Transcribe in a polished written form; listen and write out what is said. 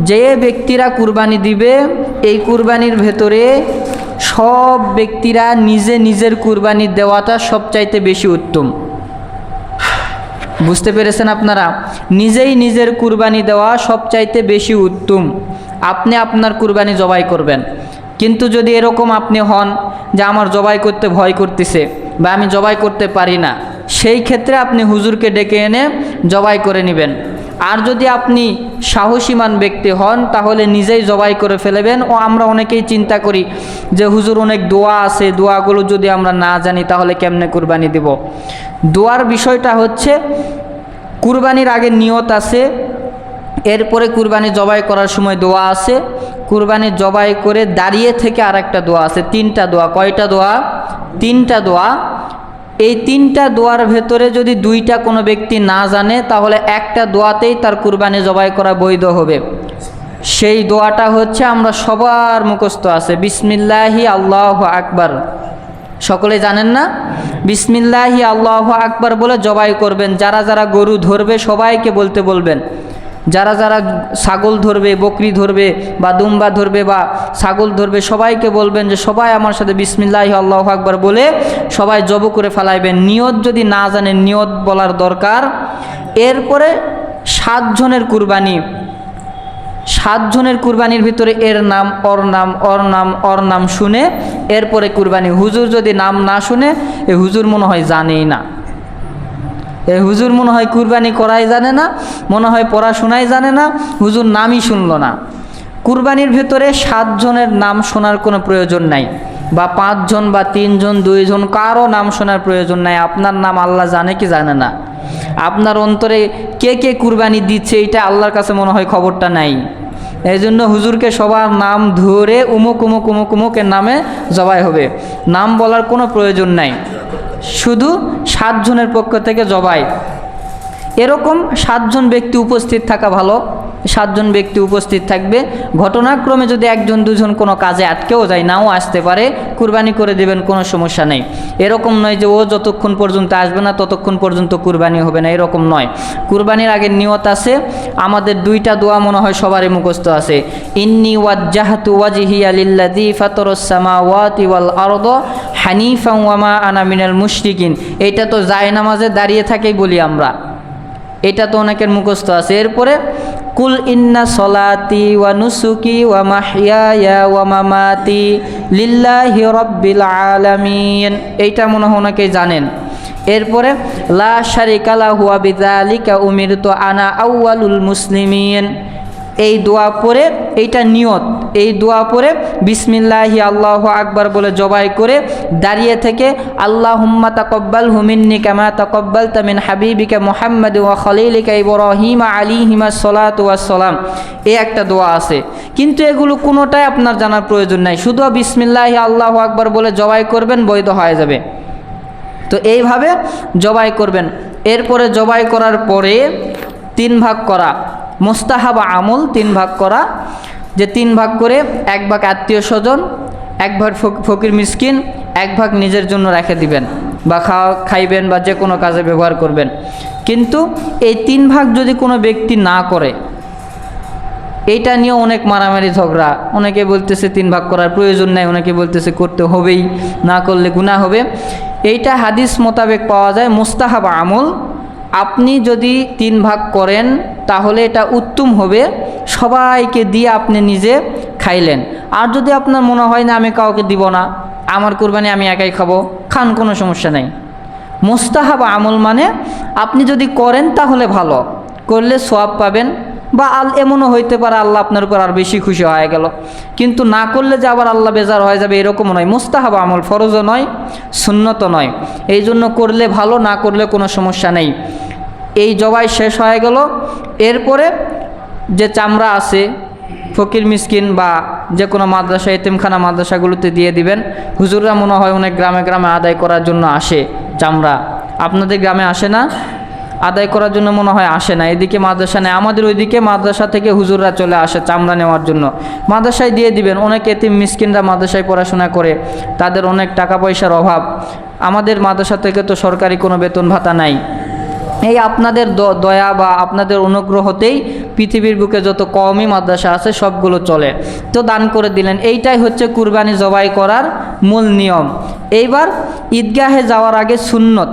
যে ব্যক্তিরা কুরবানি দিবে এই কুরবানির ভেতরে সব ব্যক্তিরা নিজে নিজের কুরবানি দেওয়াটা সবচাইতে বেশি উত্তম। বুঝতে পেরেছেন আপনারা? নিজেই নিজের কুরবানি দেওয়া সবচাইতে বেশি উত্তম। আপনি আপনার কুরবানি জবাই করবেন, কিন্তু যদি এরকম আপনি হন যে আমার জবাই করতে ভয় করতেছে বা আমি জবাই করতে পারি না, সেই ক্ষেত্রে আপনি হুজুরকে ডেকে এনে জবাই করে নেবেন। আর যদি আপনি সাহসীমান ব্যক্তি হন তাহলে নিজেই জবাই করে ফেলবেন। ও আমরা অনেকেই চিন্তা করি যে হুজুর অনেক দোয়া আছে, দোয়াগুলো যদি আমরা না জানি তাহলে কেমনে কুরবানি দেব। দোয়ার বিষয়টা হচ্ছে কুরবানির আগে নিয়ত আছে, এরপরে কুরবানি জবাই করার সময় দোয়া আছে, কুরবানি জবাই করে দাঁড়িয়ে থেকে আর একটা দোয়া আছে। তিনটা দোয়া। কয়টা দোয়া? তিনটা দোয়া। এই তিনটা দোয়ার ভেতরে যদি দুইটা কোনো ব্যক্তি না জানে তাহলে একটা দোয়াতেই তার কুরবানি জবাই করা বৈধ হবে। সেই দোয়াটা হচ্ছে আমরা সবার মুখস্থ আছে, বিসমিল্লাহি আল্লাহু আকবার। সকলে জানেন না? বিসমিল্লাহি আল্লাহু আকবার বলে জবাই করবেন। যারা যারা গরু ধরবে সবাইকে বলতে বলবেন। যারা যারা ছাগল ধরবে, বকরি ধরবে বা দুম্বা ধরবে বা ছাগল ধরবে সবাইকে বলবেন যে সবাই আমার সাথে বিসমিল্লাহি আল্লাহু আকবার বলে সবাই জব করে ফেলাইবেন। নিয়ত যদি না জানেন নিয়ত বলার দরকার। এরপরে 7 জনের কুরবানি, 7 জনের কুরবানির ভিতরে এর নাম ওর নাম ওর নাম ওর নাম শুনে এরপরে কুরবানি। হুজুর যদি নাম না শুনে এ হুজুর মনে হয় জানেই না, এই হুজুর মনে হয় কুরবানি করাই জানে না, মনে হয় পড়াশোনাই জানে না, হুজুর নামই শুনল না। কুরবানির ভেতরে 7 জনের নাম শোনার কোনো প্রয়োজন নাই, বা 5 জন বা 3 জন 2 জন কারো নাম শোনার প্রয়োজন নাই। আপনার নাম আল্লাহ জানে কি জানে না? আপনার অন্তরে কে কে কুরবানি দিচ্ছে এটা আল্লাহর কাছে মনে হয় খবরটা নাই। এই জন্য হুজুরকে সবার নাম ধরে উমুক উমুক উমুক উমুকের নামে জবাই হবে, নাম বলার কোনো প্রয়োজন নাই। শুধু 7 জনের পক্ষ থেকে জবাই। এরকম 7 জন ব্যক্তি উপস্থিত থাকা ভালো। 7 জন ব্যক্তি উপস্থিত থাকবে। ঘটনাক্রমে যদি 1 জন 2 জন কোনো কাজে আটকেও যায়, নাও আসতে পারে, কুরবানি করে দেবেন, কোনো সমস্যা নেই। এরকম নয় যে ও যতক্ষণ পর্যন্ত আসবে না ততক্ষণ পর্যন্ত কুরবানি হবে না, এরকম নয়। কুরবানির আগে নিয়ত আছে। আমাদের 2টা দোয়া মনে হয় সবারই মুখস্থ আছে। ইন্নী ওয়াজ্জাহতু ওয়াজহিয়া লিল্লাযী ফাতারাস সামাওয়াতি ওয়াল আরদ হানিফান ওয়া মা আনা মিনাল মুশরিকিন। এটা তো জায়নামাজে দাঁড়িয়ে থাকেই বলি আমরা, এটা তো অনেকের মুখস্থ আছে। এরপরে কুল ইন্না সলাতি ওয়া নুসুকি ওয়া মাহইয়ায়া ওয়া মামাতি লিল্লাহি রাব্বিল আলামিন, এইটা মনে হয় অনেকেই জানেন। এরপরে লা শারিকা লাহু ওয়া বিযালিকা উমিরতু আনা আউয়ালুল মুসলিমিন, এই দোয়া পড়ে, এইটা নিয়ত, এই দোয়া পড়ে বিসমিল্লাহি আল্লাহু আকবার বলে জবাই করে দাঁড়িয়ে থেকে আল্লাহুম্মা তাকাব্বালহু মিন্নি কামা তাকাব্বালতা মিন হাবিবিকা মুহাম্মাদ ওয়া খলিলিকা ইব্রাহিম আলাইহিমাস সালাতু ওয়াস সালাম, এই একটা দোয়া আছে। কিন্তু এগুলো কোনোটাই আপনার জানার প্রয়োজন নাই, শুধু বিসমিল্লাহি আল্লাহু আকবার বলে জবাই করবেন, বৈধ হয়ে যাবে। তো এইভাবে জবাই করবেন। এরপরে জবাই করার পরে 3 ভাগ করা, মুস্তাহাব আমল 3 ভাগ করা, যে 3 ভাগ করে 1 ভাগ আত্মীয় স্বজন, 1 ভাগ ফকির মিসকিন, 1 ভাগ নিজের জন্য রেখে দিবেন বা খাইবেন বা যে কোনো কাজে ব্যবহার করবেন। কিন্তু এই 3 ভাগ যদি কোনো ব্যক্তি না করে, এইটা নিয়ে অনেক মারামারি ঝগড়া। অনেকে বলতেছে 3 ভাগ করার প্রয়োজন নাই, অনেকে বলতেছে করতে হবেই, না করলে গুনাহ হবে। এইটা হাদিস মোতাবেক পাওয়া যায় মুস্তাহাব আমল। আপনি যদি 3 ভাগ করেন তাহলে এটা উত্তম হবে, সবাইকে দিয়ে আপনি নিজে খাইলেন। আর যদি আপনার মনে হয় না আমি কাউকে দিব না, আমার কুরবানি আমি একাই খাবো, খান, কোনো সমস্যা নেই। মুস্তাহাব আমল মানে আপনি যদি করেন তাহলে ভালো, করলে সওয়াব পাবেন, বা এমনও হইতে পারে আল্লাহ আপনার উপর আর বেশি খুশি হয়ে গেল। কিন্তু না করলে যে আবার আল্লাহ বেজার হয়ে যাবে এরকম নয়। মুস্তাহাব আমল, ফরজও নয়, সুন্নতও নয়। এই জন্য করলে ভালো, না করলে কোনো সমস্যা নেই। এই জবাই শেষ হয়ে গেল। এরপরে যে চামড়া আছে ফকির মিসকিন বা যে কোনো মাদ্রাসা, এতিমখানা মাদ্রাসাগুলোতে দিয়ে দিবেন। হুজুররা মনে হয় অনেক গ্রামে গ্রামে আদায় করার জন্য আসে চামড়া। আপনাদের গ্রামে আসে না? আদায় করার জন্য মনে হয় আসে না। এদিকে মাদ্রাসা নেই, আমাদের ওইদিকে মাদ্রাসা থেকে হুজুররা চলে আসে চামড়া নেওয়ার জন্য। মাদ্রাসায় দিয়ে দিবেন। অনেক এতিম মিসকিনরা মাদ্রাসায় পড়াশোনা করে, তাদের অনেক টাকা পয়সার অভাব। আমাদের মাদ্রাসা থেকে তো সরকারি কোনো বেতন ভাতা নাই, এই আপনাদের দয়া বা আপনাদের অনুগ্রহতেই পৃথিবীর বুকে যত কওমি মাদ্রাসা আছে সবগুলো চলে, তো দান করে দিলেন। এইটাই হচ্ছে কুরবানি জবাই করার মূল নিয়ম। এইবার ঈদগাহে যাওয়ার আগে সুন্নত।